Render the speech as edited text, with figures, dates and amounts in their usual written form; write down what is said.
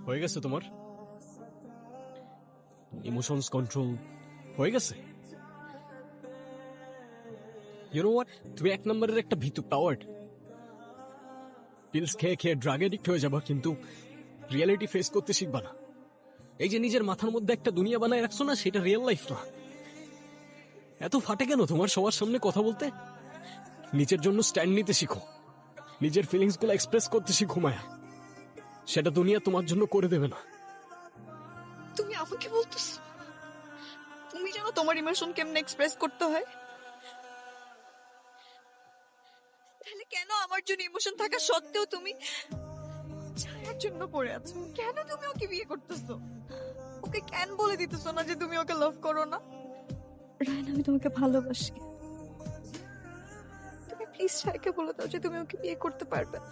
হয়ে গেছে তোমার ইমোশনস কন্ট্রোল হয়ে গেছে। ইউ নো হোয়াট, তুমি এক নম্বরের একটা ভীতু টাওয়ার্ড। পিলস খেয়ে খেয়ে ড্রাগ এডিক্ট হয়ে যাবা, কিন্তু রিয়েলিটি ফেস করতে শিখবা না। এই যে নিজের মাথার মধ্যে একটা দুনিয়া বানায় রাখছো না, সেটা রিয়েল লাইফ না। এত ফাটে কেন তোমার সবার সামনে কথা বলতে? নিজের জন্য স্ট্যান্ড নিতে শিখো, নিজের ফিলিংস গুলো এক্সপ্রেস করতে শিখো মায়া। সেটা দুনিয়া তোমার জন্য করে দেবে না। তুমি আমাকে বলতেছো তুমি জানো তোমার ইমোশন কেমনে এক্সপ্রেস করতে হয়? তাহলে কেন আমার জন্য ইমোশন থাকা সত্ত্বেও তুমি ছায়ার জন্য পড়ে আছো? কেন তুমি ওকে বিয়ে করতেছো? ওকে কেন বলে দিতেছো না যে তুমি ওকে লাভ করো না? রায়ন, আমি তোমাকে ভালোবাসি। তুমি প্লিজ ছায়াকে বলে দাও যে তুমি ওকে বিয়ে করতে পারবে না।